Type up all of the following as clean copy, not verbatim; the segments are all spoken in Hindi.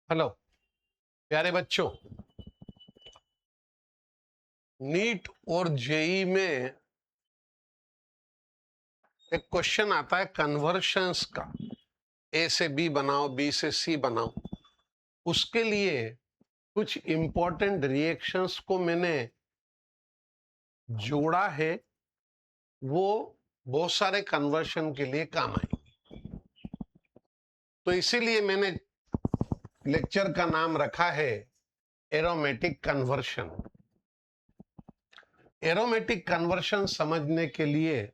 हेलो प्यारे बच्चों, नीट और जेई में एक क्वेश्चन आता है कन्वर्शंस का। ए से बी बनाओ, बी से सी बनाओ। उसके लिए कुछ इंपॉर्टेंट रिएक्शंस को मैंने जोड़ा है, वो बहुत सारे कन्वर्शन के लिए काम आएंगे। तो इसीलिए मैंने लेक्चर का नाम रखा है एरोमेटिक कन्वर्शन। एरोमेटिक कन्वर्शन समझने के लिए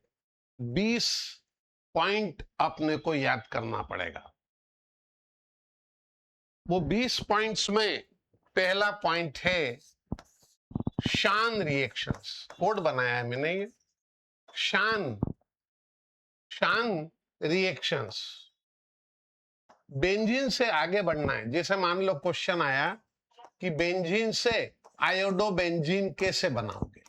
20 पॉइंट अपने को याद करना पड़ेगा। वो 20 पॉइंट्स में पहला पॉइंट है शान रिएक्शंस। कोड बनाया है मैंने, ये शान रिएक्शंस। बेंजीन से आगे बढ़ना है। जैसे मान लो क्वेश्चन आया कि बेंजीन से आयोडो बेंजीन कैसे बनाओगे,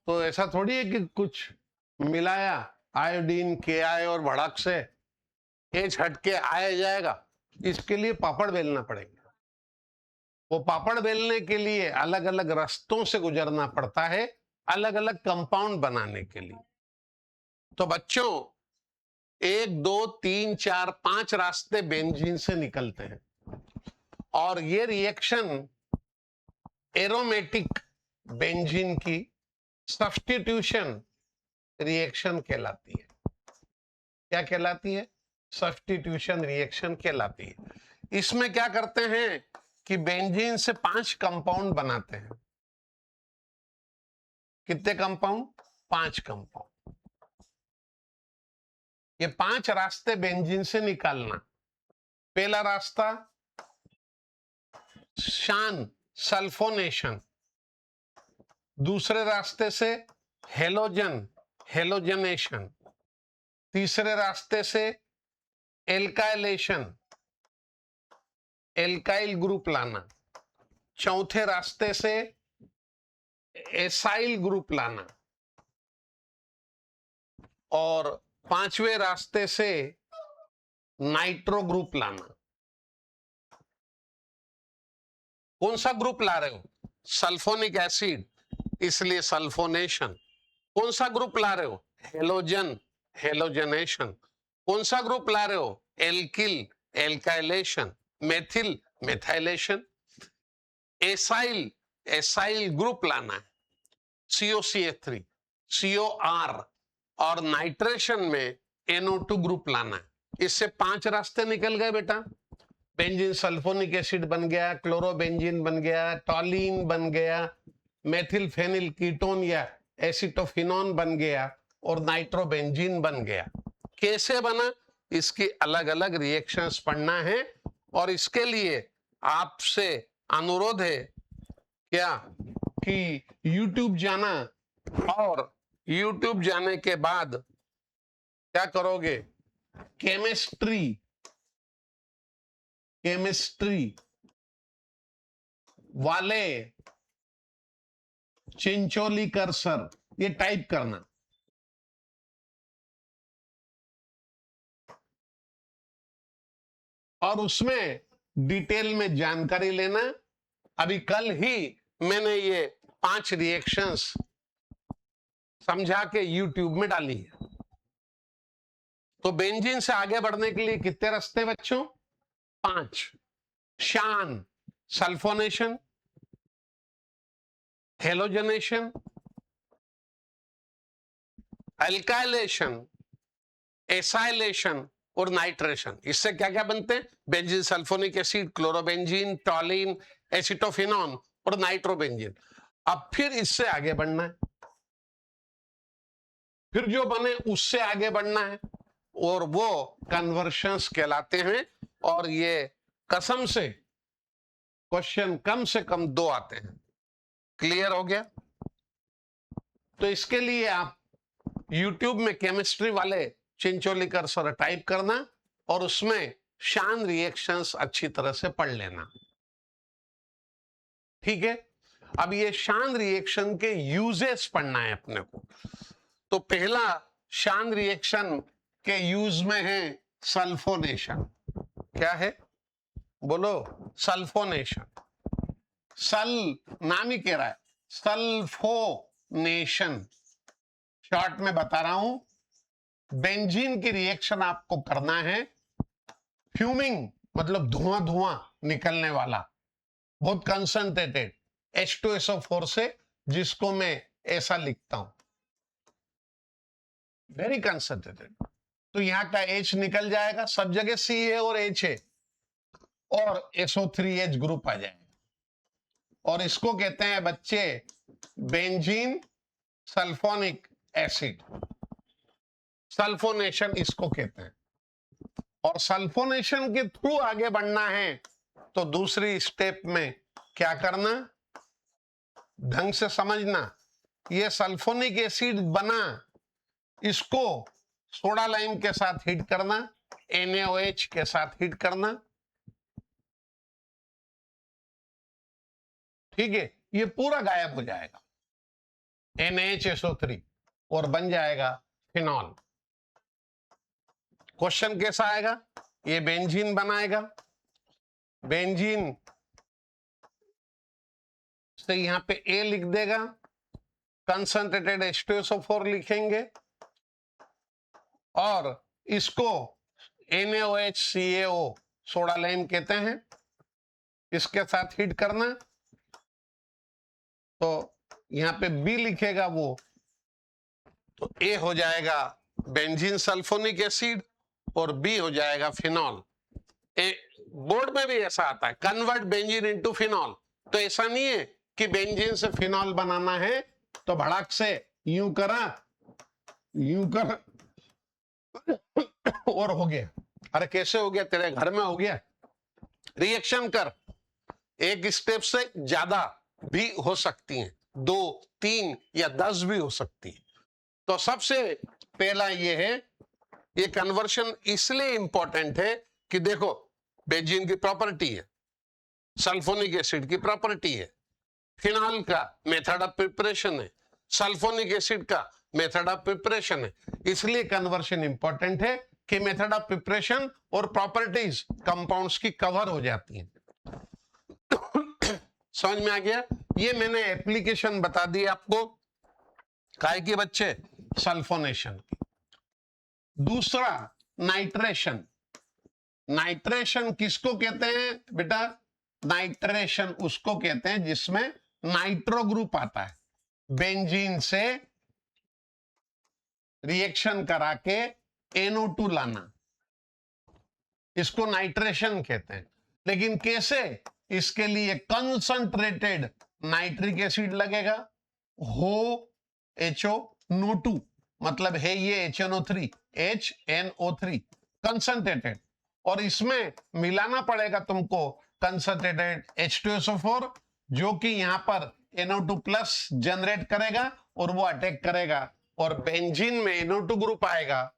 तो ऐसा थोड़ी है कि कुछ मिलाया आयोडीन के आय और भड़क से एच हट के आया जाएगा। इसके लिए पापड़ बेलना पड़ेगा। वो पापड़ बेलने के लिए अलग अलग रास्तों से गुजरना पड़ता है, अलग अलग कंपाउंड बनाने के लिए। तो बच्चों 1 2 3 4 5 रास्ते बेंजीन से निकलते हैं और ये रिएक्शन एरोमेटिक बेंजीन की सब्स्टिट्यूशन रिएक्शन कहलाती है। क्या कहलाती है? सब्स्टिट्यूशन रिएक्शन कहलाती है। इसमें क्या करते हैं कि बेंजीन से 5 कंपाउंड बनाते हैं। कितने कंपाउंड? 5 कंपाउंड। ये 5 रास्ते बेंजीन से निकालना। पहला रास्ता शान सल्फोनेशन, दूसरे रास्ते से हेलोजनेशन, तीसरे रास्ते से एल्काइलेशन, एल्काइल ग्रुप लाना, चौथे रास्ते से एसाइल ग्रुप लाना और 5वें रास्ते से नाइट्रो ग्रुप लाना। कौन सा ग्रुप ला रहे हो? सल्फोनिक एसिड, इसलिए सल्फोनेशन। कौन सा ग्रुप ला रहे हो? हेलोजनेशन। कौन सा ग्रुप ला रहे हो? Alkyl, alkylation. Methyl, methylation. Acyl group लाना है, COCH3, COR, और नाइट्रेशन में NO2 ग्रुप लाना है। इससे 5 रास्ते निकल गए बेटा। बेंजीन सल्फोनिक एसिड बन गया, क्लोरोबेंजीन बन गया, टॉलिन बन गया, मेथिल फेनिल कीटोन या एसिटोफिनोन बन गया और नाइट्रोबेंजीन बन गया। कैसे बना? इसकी अलग अलग रिएक्शंस पढ़ना है और इसके लिए आपसे अनुरोध है क्या कि YouTube जाना, और YouTube जाने के बाद क्या करोगे? केमिस्ट्री वाले चिंचोलीकर सर, ये टाइप करना। और उसमें डिटेल में जानकारी लेना। अभी कल ही मैंने ये 5 रिएक्शंस समझा के YouTube में डाली है। तो बेंजीन से आगे बढ़ने के लिए कितने रास्ते बच्चों? 5। शान सल्फोनेशन, हेलोजनेशन, एल्काइलेशन, एसाइलेशन और नाइट्रेशन। इससे क्या क्या बनते हैं? Benzene sulphonic acid, chlorobenzene, टॉलिन, acetophenone और नाइट्रोबेंजीन। अब फिर इससे आगे बढ़ना है, फिर जो बने उससे आगे बढ़ना है, और वो कन्वर्शंस कहलाते हैं। और ये कसम से क्वेश्चन कम से कम 2 आते हैं। क्लियर हो गया? तो इसके लिए आप YouTube में केमिस्ट्री वाले चिंचोलीकर सर टाइप करना और उसमें शान रिएक्शंस अच्छी तरह से पढ़ लेना। ठीक है? अब ये शान रिएक्शन के यूजेस पढ़ना है अपने को। तो पहला शान रिएक्शन के यूज में है सल्फोनेशन। क्या है बोलो? सल्फोनेशन। सल नाम ही कह रहा है, सल्फोनेशन। शॉर्ट में बता रहा हूं, बेंजीन की रिएक्शन आपको करना है, फ्यूमिंग मतलब धुआं धुआं निकलने वाला, बहुत कंसंट्रेटेड H2SO4 से, जिसको मैं ऐसा लिखता हूं, वेरी कंसंट्रेटेड। तो यहां का H निकल जाएगा, सब जगह C है और H है, और SO3H ग्रुप आ जाएगा, और इसको कहते हैं बच्चे बेंजीन सल्फोनिक एसिड। सल्फोनेशन इसको कहते हैं। और सल्फोनेशन के थ्रू आगे बढ़ना है तो दूसरी स्टेप में क्या करना, ढंग से समझना। ये सल्फोनिक एसिड बना, इसको सोडा लाइम के साथ हीट करना, NaOH के साथ हीट करना, ठीक है, ये पूरा गायब हो जाएगा NaHSO3 और बन जाएगा फिनॉल। क्वेश्चन कैसा आएगा? ये बेंजीन बनाएगा, बेंजीन से यहां पे A लिख देगा, कंसंट्रेटेड H2SO4 लिखेंगे, और इसको NaOH CaO सोडा लाइम कहते हैं, इसके साथ हीट करना, तो यहां पे B लिखेगा वो, तो A हो जाएगा बेंजीन सल्फोनिक एसिड और B हो जाएगा फिनॉल। बोर्ड में भी ऐसा आता है, कन्वर्ट बेंजीन इनटू फिनॉल। तो ऐसा नहीं है कि बेंजीन से फिनॉल बनाना है तो भड़क से यूं करा और हो गया। अरे कैसे हो गया? तेरे घर में हो गया। रिएक्शन कर, एक स्टेप से ज्यादा भी हो सकती हैं, 2, 3 या 10 भी हो सकती है। तो सबसे पहला ये है, ये कन्वर्शन इसलिए इंपॉर्टेंट है कि देखो, बेंजीन की प्रॉपर्टी है, सल्फोनिक एसिड की प्रॉपर्टी है, फिनॉल का मेथड ऑफ प्रिपरेशन है, सल्फोनिक एसिड का मेथड ऑफ प्रिपरेशन है। इसलिए कन्वर्शन इंपॉर्टेंट है कि मेथड ऑफ प्रिपरेशन और प्रॉपर्टीज कंपाउंड्स की कवर हो जाती हैं। समझ में आ गया? ये मैंने एप्लीकेशन बता दी आपको, काहे की बच्चे? सल्फोनेशन। दूसरा नाइट्रेशन। नाइट्रेशन किसको कहते हैं बेटा? नाइट्रेशन उसको कहते हैं जिसमें नाइट्रो ग्रुप आता है, बेंजीन से रिएक्शन करा के NO2 लाना, इसको नाइट्रेशन कहते हैं। लेकिन कैसे? इसके लिए कंसंट्रेटेड नाइट्रिक एसिड लगेगा, हो HO2 मतलब है ये HNO3 कंसंट्रेटेड, और इसमें मिलाना पड़ेगा तुमको कंसंट्रेटेड H2SO4, जो कि यहां पर NO2 प्लस जनरेट करेगा और वो अटैक करेगा, और बेंजीन में NO2 ग्रुप आएगा,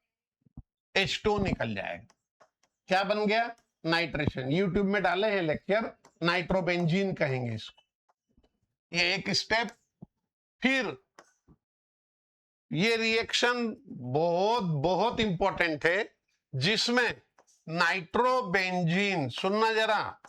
H2 निकल जाएगा। क्या बन गया? नाइट्रेशन। यूट्यूब में डाले हैं लेक्चर, नाइट्रोबेंजीन कहेंगे इसको। ये एक स्टेप। फिर ये रिएक्शन बहुत बहुत इंपॉर्टेंट है, जिसमें नाइट्रोबेंजीन, सुनना जरा,